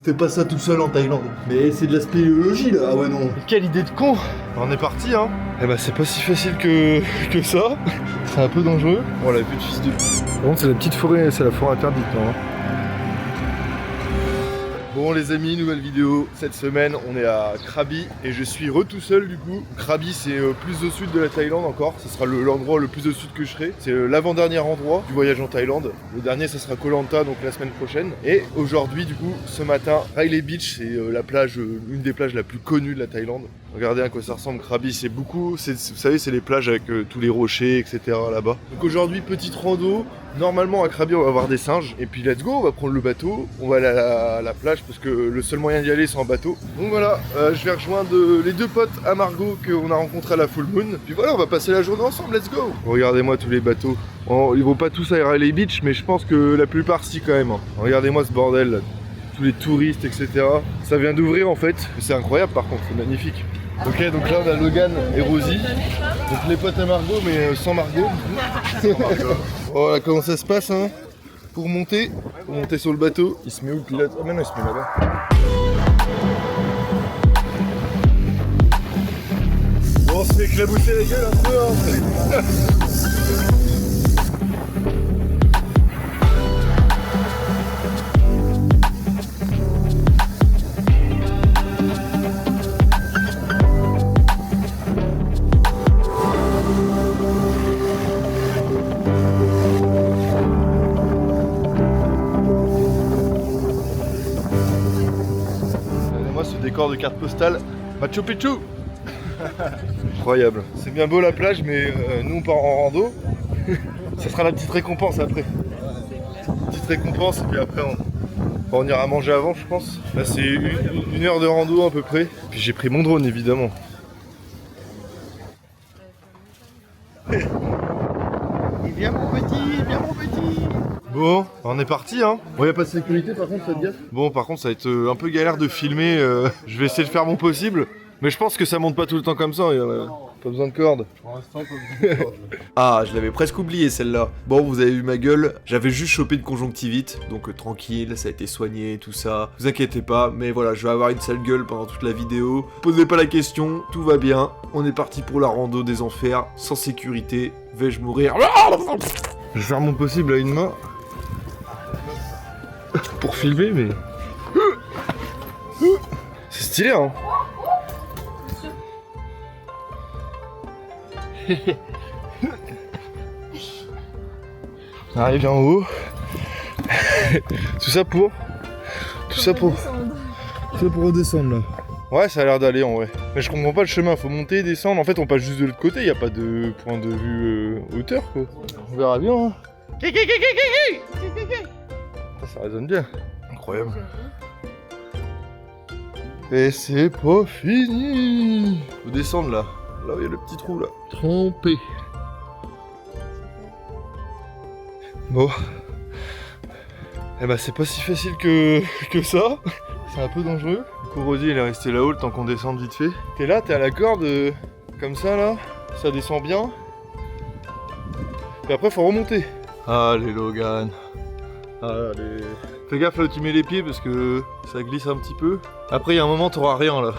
Fais pas ça tout seul en Thaïlande. Mais c'est de la spéléologie là. Ah ouais non. Quelle idée de con. On est parti hein. Eh bah c'est pas si facile que ça. C'est un peu dangereux. Bon la vue de fils de... Par contre c'est la petite forêt, c'est la forêt interdite non. Bon les amis, nouvelle vidéo. Cette semaine on est à Krabi et je suis tout seul du coup. Krabi c'est plus au sud de la Thaïlande encore. Ce sera l'endroit le plus au sud que je serai. C'est l'avant-dernier endroit du voyage en Thaïlande. Le dernier ça sera Koh Lanta donc la semaine prochaine. Et aujourd'hui du coup ce matin, Railay Beach c'est la plage, une des plages la plus connue de la Thaïlande. Regardez à quoi ça ressemble Krabi, c'est beaucoup, vous savez c'est les plages avec tous les rochers etc là-bas. Donc aujourd'hui petite rando. Normalement à Krabi on va voir des singes et puis let's go, on va prendre le bateau, on va aller à la plage parce que le seul moyen d'y aller c'est en bateau. Donc voilà, je vais rejoindre les deux potes à Margot qu'on a rencontrés à la Full Moon. Puis voilà, on va passer la journée ensemble, let's go. Regardez-moi tous les bateaux. Bon, ils vont pas tous à Railay Beach mais je pense que la plupart si quand même. Regardez-moi ce bordel là. Tous les touristes etc. Ça vient d'ouvrir en fait, c'est incroyable par contre, c'est magnifique. Ok, donc là on a Logan et Rosie, donc les potes à Margot mais sans Margot. Voilà comment ça se passe hein. Pour monter sur le bateau, il se met où le pilote? Ah mais non il se met là-bas. Bon on se fait éclabousser la gueule un peu hein. De carte postale Machu Picchu. Incroyable. C'est bien beau la plage mais nous on part en rando. Ça sera la petite récompense après. Petite récompense et puis après on ira manger avant je pense. Là c'est une heure de rando à peu près. Puis j'ai pris mon drone évidemment. Viens mon petit, viens mon petit. Bon, on est parti hein. Bon, y a pas de sécurité par contre, faites gaffe. Bon, par contre, ça va être un peu galère de filmer. Je vais essayer de faire mon possible. Mais je pense que ça monte pas tout le temps comme ça. Pas besoin de corde. Pour l'instant, pas besoin de corde. Ah, je l'avais presque oublié celle-là. Bon, vous avez vu ma gueule. J'avais juste chopé une conjonctivite. Donc tranquille, ça a été soigné, tout ça. Vous inquiétez pas. Mais voilà, je vais avoir une sale gueule pendant toute la vidéo. Posez pas la question, tout va bien. On est parti pour la rando des enfers. Sans sécurité. Vais-je mourir? Je vais faire mon possible à une main. Pour filmer mais... C'est stylé hein. On arrive en haut. Tout ça pour redescendre là. Ouais ça a l'air d'aller en vrai. Mais je comprends pas le chemin, faut monter et descendre. En fait on passe juste de l'autre côté, y a pas de point de vue hauteur quoi. On verra bien hein. Ça résonne bien. Incroyable. Et c'est pas fini. Faut descendre là. Là où il y a le petit trou là. Trompé. Bon. Eh bah c'est pas si facile que ça. C'est un peu dangereux. Du coup Rosie elle est restée là-haut le temps qu'on descende vite fait. T'es là, t'es à la corde comme ça là. Ça descend bien. Et après faut remonter. Allez Logan. Allez. Fais gaffe là où tu mets les pieds parce que ça glisse un petit peu. Après il y a un moment t'auras rien là.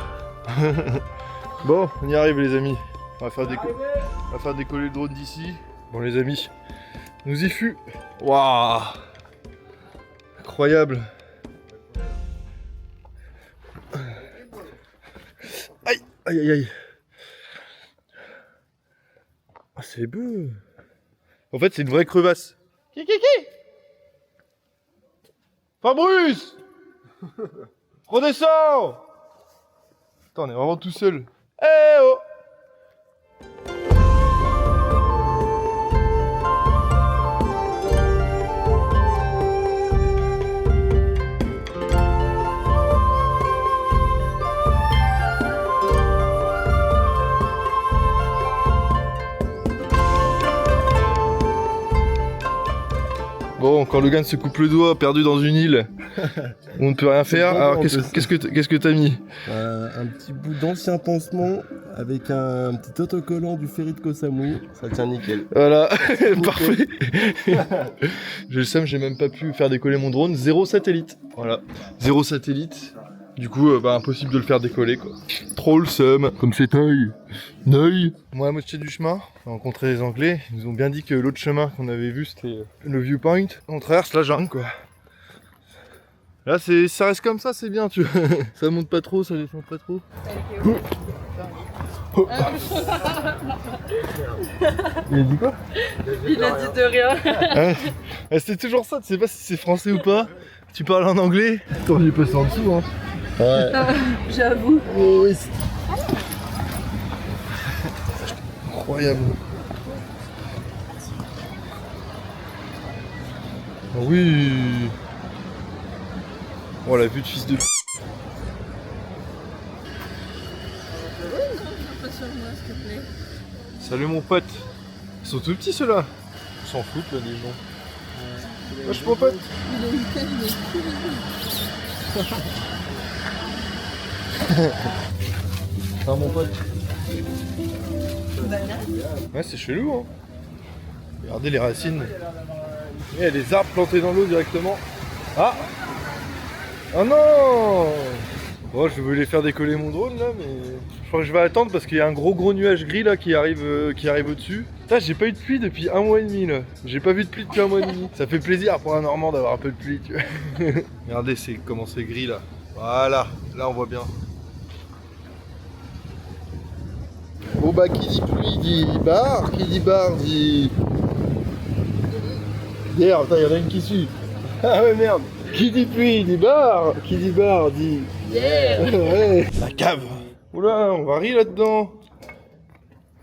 Bon, on y arrive les amis. On va faire décoller le drone d'ici. Bon les amis, nous y fut. Waouh. Incroyable. Aïe, aïe, aïe, aïe. Ah c'est beau. En fait c'est une vraie crevasse. Qui Fabrice. Redescends. Attends, on est vraiment tout seul. Eh oh. Bon, Bon, quand Logan se coupe le doigt, perdu dans une île, on ne peut rien faire. Alors qu'est-ce que t'as mis? Un petit bout d'ancien pansement avec un petit autocollant du ferry de Koh Samui, ça tient nickel. Voilà, parfait. J'ai le seum, j'ai même pas pu faire décoller mon drone. 0 satellite. Voilà, 0 satellite. Du coup, impossible de le faire décoller, quoi. Trop le seum, comme c'est œil. Moi, à moitié du chemin, on a rencontré les Anglais. Ils nous ont bien dit que l'autre chemin qu'on avait vu, c'était le viewpoint. On traverse la jungle, quoi. Là, ça reste comme ça, c'est bien, tu vois. Ça monte pas trop, ça descend pas trop. Il a dit quoi? Il a dit de rien. C'est toujours ça, tu sais pas si c'est français ou pas. Tu parles en anglais, t'aurais dû passer en dessous, hein. Ouais. J'avoue. Oh, oui. Incroyable. Oh oui. Oh la vue de fils de p. Salut mon pote. Ils sont tout petits ceux-là. Ils s'en foutent là des gens. Wesh mon pote. Ah mon pote. Ouais c'est chelou hein. Regardez les racines. Il y a des arbres plantés dans l'eau directement. Ah. Oh non. Bon je voulais faire décoller mon drone là mais je crois que je vais attendre parce qu'il y a un gros nuage gris là qui arrive au-dessus. J'ai pas eu de pluie depuis 1 mois et demi là. J'ai pas vu de pluie depuis 1 mois et demi. Ça fait plaisir pour un Normand d'avoir un peu de pluie tu vois. Regardez comment c'est gris là. Voilà, là on voit bien. Bon bah qui dit pluie dit bar, qui dit bar dit... D'ailleurs, attends, y'en a une qui suit. Ah ouais merde. Qui dit pluie dit bar, qui dit bar dit... Yeah. Ouais. La cave. Oula, on varie là-dedans.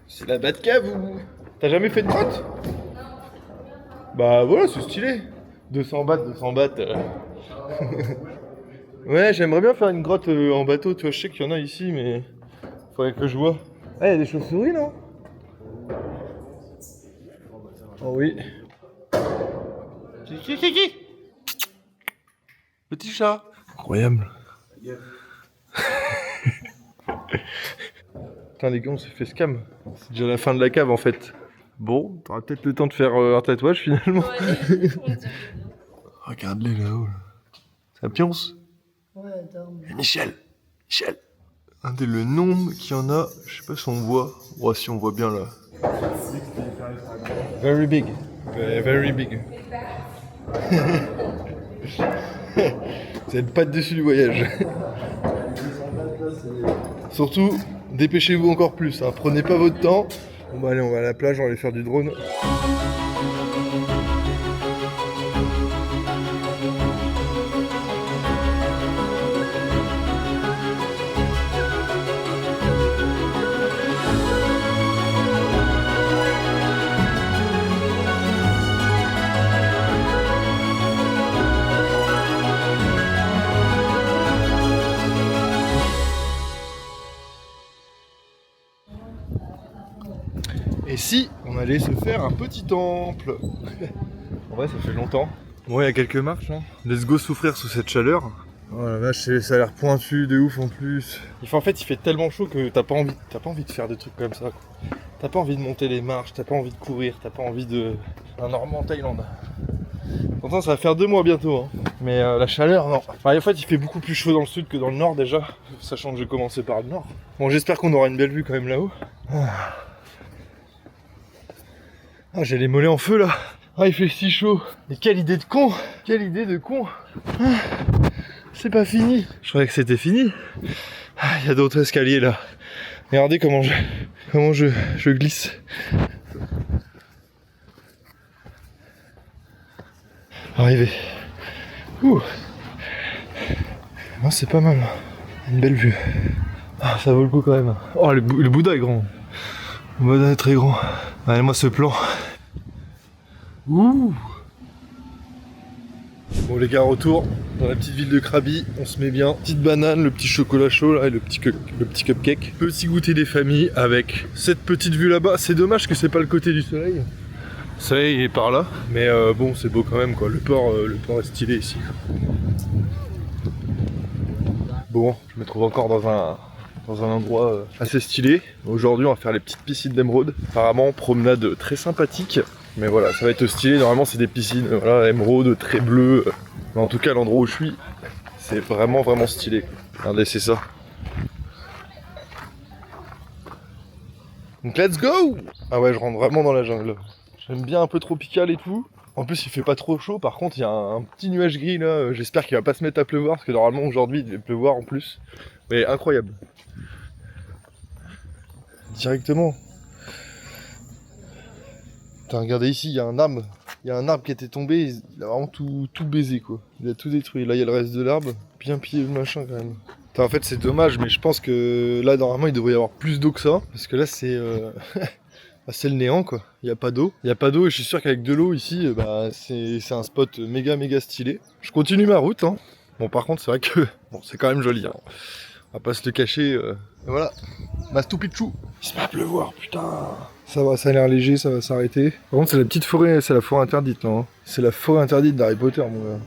C'est la bad cave ou... T'as jamais fait de grotte? Bah voilà, c'est stylé. 200 bahts. Ouais, j'aimerais bien faire une grotte en bateau, tu vois, je sais qu'il y en a ici, mais... Faudrait que je vois. Ah, il y a des chauves-souris, non? Oh oui. Qui Petit chat. Incroyable. Putain les gars, on s'est fait scam. C'est déjà la fin de la cave en fait. Bon, t'auras peut-être le temps de faire un tatouage finalement. Ouais. Regarde-les là-haut. Là. Ça pionce. Ouais, attends. Michel. Regardez le nombre qu'il y en a. Je sais pas si on voit. Ouais, si on voit bien là. Very big. Very big. Vous n'êtes pas dessus du voyage. Surtout, dépêchez-vous encore plus. Hein. Prenez pas votre temps. Bon bah allez, on va à la plage, on va aller faire du drone. Et si on allait se faire un petit temple? En vrai, ça fait longtemps. Bon, il y a quelques marches. Hein. Let's go souffrir sous cette chaleur. Oh la vache, ça a l'air pointu de ouf en plus. En fait, il fait tellement chaud que t'as pas envie de faire des trucs comme ça. Quoi. T'as pas envie de monter les marches, t'as pas envie de courir, t'as pas envie de... Un Normand en Thaïlande. Pourtant, ça va faire 2 mois bientôt. Hein. Mais la chaleur, non. Enfin, en fait, il fait beaucoup plus chaud dans le sud que dans le nord déjà. Sachant que j'ai commencé par le nord. Bon, j'espère qu'on aura une belle vue quand même là-haut. Ah, j'ai les mollets en feu là. Ah, il fait si chaud. Mais quelle idée de con. C'est pas fini. Je croyais que c'était fini. Ah, il y a d'autres escaliers là. Regardez comment je glisse. Arrivé. Ouh. Ah, c'est pas mal. Une belle vue. Ah, ça vaut le coup quand même. Oh, le Bouddha est grand. Le Bouddha est très grand. Regardez-moi ce plan. Ouh. Bon les gars, retour dans la petite ville de Krabi, on se met bien. Petite banane, le petit chocolat chaud là et le petit cupcake. Petit goûter des familles avec cette petite vue là-bas. C'est dommage que c'est pas le côté du soleil. Ça y est, il est par là. Mais bon, c'est beau quand même quoi. Le port est stylé ici. Bon, je me trouve encore dans un endroit assez stylé. Aujourd'hui, on va faire les petites piscines d'émeraude. Apparemment, promenade très sympathique. Mais voilà, ça va être stylé. Normalement, c'est des piscines, voilà, émeraude, très bleu. Mais en tout cas, l'endroit où je suis, c'est vraiment stylé. Regardez, c'est ça. Donc, let's go! Ah ouais, je rentre vraiment dans la jungle. J'aime bien un peu tropical et tout. En plus, il fait pas trop chaud. Par contre, il y a un petit nuage gris là. J'espère qu'il va pas se mettre à pleuvoir parce que normalement, aujourd'hui, il devait pleuvoir en plus. Mais incroyable. Directement. Putain, regardez ici, il y a un arbre. Il y a un arbre qui était tombé, il a vraiment tout baisé quoi. Il a tout détruit. Là, il y a le reste de l'arbre. Bien pillé le machin quand même. Putain, en fait, c'est dommage, mais je pense que là, normalement, il devrait y avoir plus d'eau que ça. Parce que là, c'est c'est le néant quoi. Il n'y a pas d'eau. Il n'y a pas d'eau et je suis sûr qu'avec de l'eau ici, c'est un spot méga stylé. Je continue ma route. Hein. Bon, par contre, c'est vrai que bon, c'est quand même joli. Hein. On va pas se le cacher. Et voilà. Machu Picchu. Il se met à pleuvoir, putain. Ça va, ça a l'air léger, ça va s'arrêter. Par contre, c'est la petite forêt, c'est la forêt interdite, non? C'est la forêt interdite d'Harry Potter, mon gars.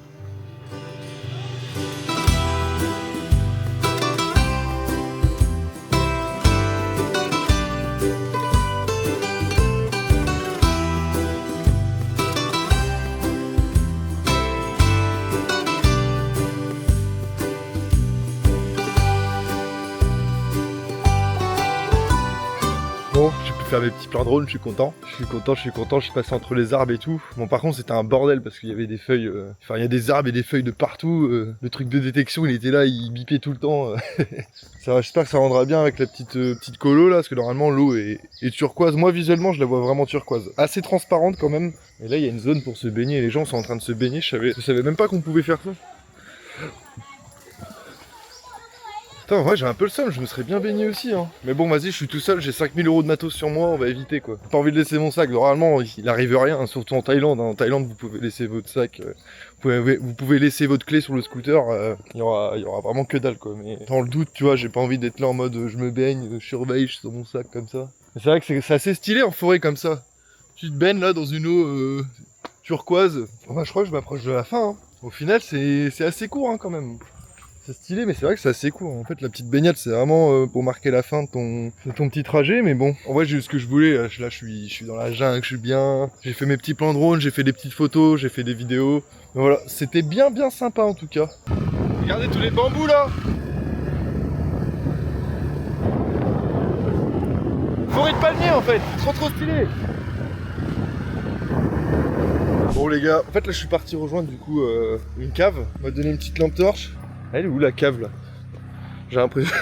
Bon, j'ai pu faire mes petits plans drone, je suis content. Je suis passé entre les arbres et tout. Bon, par contre, c'était un bordel parce qu'il y avait des feuilles. Enfin, il y a des arbres et des feuilles de partout. Le truc de détection, il était là, il bipait tout le temps. Ça, j'espère que ça rendra bien avec la petite colo là, parce que normalement, l'eau est turquoise. Moi, visuellement, je la vois vraiment turquoise. Assez transparente quand même. Et là, il y a une zone pour se baigner. Les gens sont en train de se baigner. Je savais même pas qu'on pouvait faire ça. Putain, ouais, j'ai un peu le seum, je me serais bien baigné aussi. Hein. Mais bon, vas-y, je suis tout seul, j'ai 5000 € de matos sur moi, on va éviter quoi. Pas envie de laisser mon sac, normalement, il arrive rien, surtout en Thaïlande. Hein. En Thaïlande, vous pouvez laisser votre sac, vous pouvez laisser votre clé sur le scooter, il y aura vraiment que dalle quoi. Mais dans le doute, tu vois, j'ai pas envie d'être là en mode je me baigne, je surveille, je suis sur mon sac comme ça. Mais c'est vrai que c'est assez stylé en forêt comme ça. Tu te baignes là dans une eau turquoise. Enfin, je crois que je m'approche de la fin. Hein. Au final, c'est assez court hein, quand même. C'est stylé, mais c'est vrai que c'est assez court. En fait, la petite baignade, c'est vraiment pour marquer la fin de ton petit trajet. Mais bon, en vrai, j'ai eu ce que je voulais. Là, je suis dans la jungle, je suis bien. J'ai fait mes petits plans drone, j'ai fait des petites photos, j'ai fait des vidéos. Mais voilà, c'était bien sympa en tout cas. Regardez tous les bambous là. Forêt de palmiers en fait, trop stylé. Bon les gars, en fait là je suis parti rejoindre du coup une cave. On m'a donné une petite lampe torche. Elle est où la cave là? J'ai l'impression...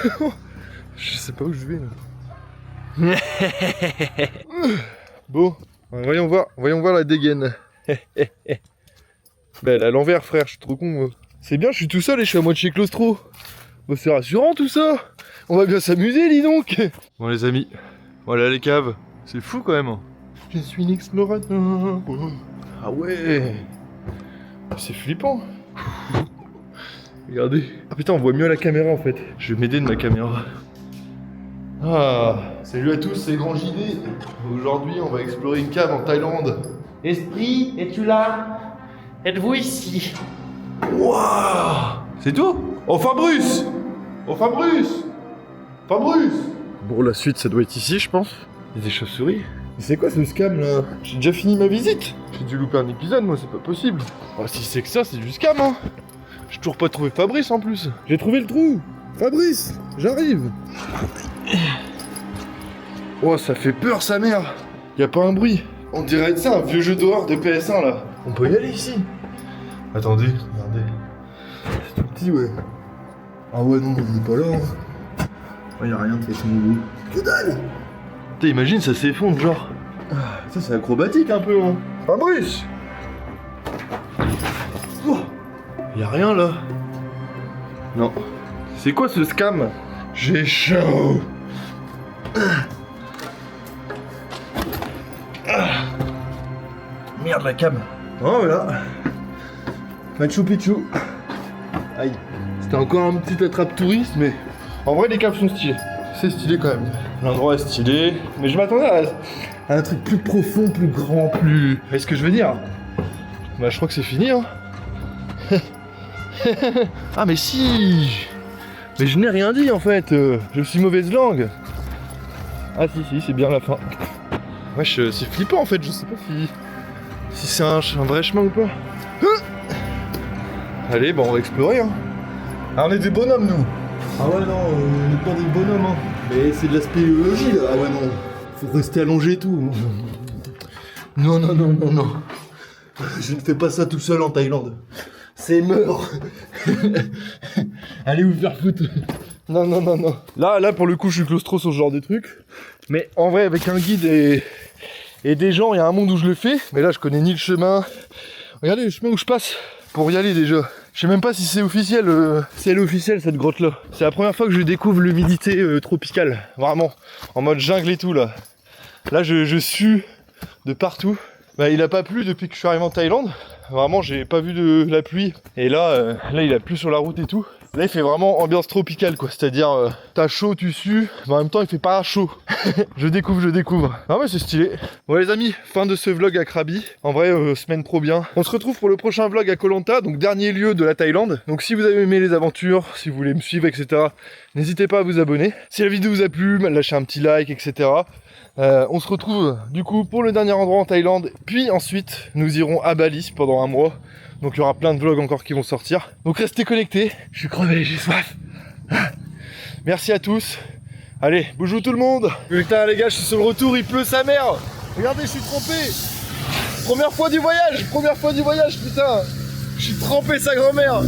je sais pas où je vais là. Bon, voyons voir la dégaine. Belle à l'envers frère, je suis trop con moi. C'est bien, je suis tout seul et je suis à moitié claustro. Bon, c'est rassurant tout ça. On va bien s'amuser dis donc. Bon les amis, voilà les caves. C'est fou quand même. Je suis un explorateur. Ah ouais. C'est flippant. Regardez. Ah putain, on voit mieux à la caméra en fait. Je vais m'aider de ma caméra. Ah, salut à tous, c'est Grand JD. Aujourd'hui, on va explorer une cave en Thaïlande. Esprit, es-tu là? Êtes-vous ici? Waouh! C'est tout? Oh Fabrice! Oh Fabrice! Fabrice! Bon, la suite, ça doit être ici, je pense. Il y a des chauves-souris. Mais c'est quoi ce scam là? J'ai déjà fini ma visite. J'ai dû louper un épisode, moi, c'est pas possible. Oh, si c'est que ça, c'est du scam, hein. J'ai toujours pas trouvé Fabrice en plus. J'ai trouvé le trou. Fabrice, j'arrive. Oh, ça fait peur sa mère. Y a pas un bruit. On dirait ça, un vieux jeu d'horreur de PS1 là. On peut y aller ici. Attendez, regardez. C'est tout petit, ouais. Ah ouais, non, on est pas là. Hein. Oh, y a rien de toute façon au bout. Que dalle. Putain, imagine, ça s'effondre genre. Ah, ça c'est acrobatique un peu, hein. Fabrice. Oh. Y'a rien là. Non. C'est quoi ce scam? J'ai chaud. Merde la cam. Oh voilà. Machu Picchu. Aïe. C'était encore un petit attrape touriste mais en vrai les caves sont stylées. C'est stylé quand même. L'endroit est stylé. Mais je m'attendais un truc plus profond, plus grand, plus... Vous voyez ce que je veux dire? Bah je crois que c'est fini hein. Ah mais si. Mais je n'ai rien dit en fait, je suis mauvaise langue. Ah si c'est bien la fin. Wesh c'est flippant en fait, je sais pas si c'est un vrai chemin ou pas. Allez bon on va explorer hein. Ah on est des bonhommes nous. Ah ouais, non, on n'est pas des bonhommes, hein. Mais c'est de la spéléologie, là. Ah ouais, non. Faut rester allongé et tout. Non. Je ne fais pas ça tout seul en Thaïlande. C'est mort. Allez vous faire foutre. Non. Là pour le coup je suis claustro sur ce genre de truc. Mais en vrai avec un guide et des gens, il y a un monde où je le fais. Mais là je connais ni le chemin. Regardez le chemin où je passe pour y aller déjà. Je sais même pas si c'est officiel, si elle est officielle cette grotte là. C'est la première fois que je découvre l'humidité tropicale. Vraiment. En mode jungle et tout là. Là je sue de partout. Bah, il a pas plu depuis que je suis arrivé en Thaïlande. Vraiment j'ai pas vu de la pluie. Et là il a plu sur la route et tout. Là il fait vraiment ambiance tropicale quoi, c'est-à-dire t'as chaud, tu sues, mais en même temps il fait pas chaud. je découvre. Ah ouais c'est stylé. Bon les amis, fin de ce vlog à Krabi. En vrai semaine trop bien. On se retrouve pour le prochain vlog à Koh Lanta, donc dernier lieu de la Thaïlande. Donc si vous avez aimé les aventures, si vous voulez me suivre etc, n'hésitez pas à vous abonner. Si la vidéo vous a plu, lâchez un petit like etc. On se retrouve du coup pour le dernier endroit en Thaïlande, puis ensuite nous irons à Bali pendant un mois. Donc il y aura plein de vlogs encore qui vont sortir. Donc restez connectés, je suis crevé, j'ai soif. Merci à tous. Allez, bonjour tout le monde. Putain les gars, je suis sur le retour, il pleut sa mère. Regardez, je suis trempé. Première fois du voyage, putain. Je suis trempé sa grand-mère.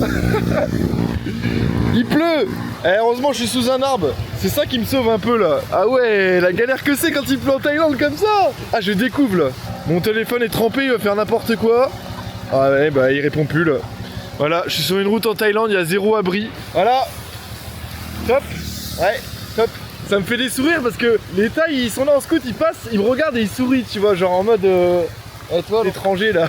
Il pleut. Heureusement je suis sous un arbre. C'est ça qui me sauve un peu là. Ah ouais, la galère que c'est quand il pleut en Thaïlande comme ça. Ah je découvre là. Mon téléphone est trempé, il va faire n'importe quoi. Ah ouais, bah il répond plus là. Voilà, je suis sur une route en Thaïlande, il y a zéro abri. Voilà. Top. Ouais, top. Ça me fait des sourires parce que les Thaïs, ils sont là en scout, ils passent, ils me regardent et ils sourient, tu vois, genre en mode... toi, l'étranger là.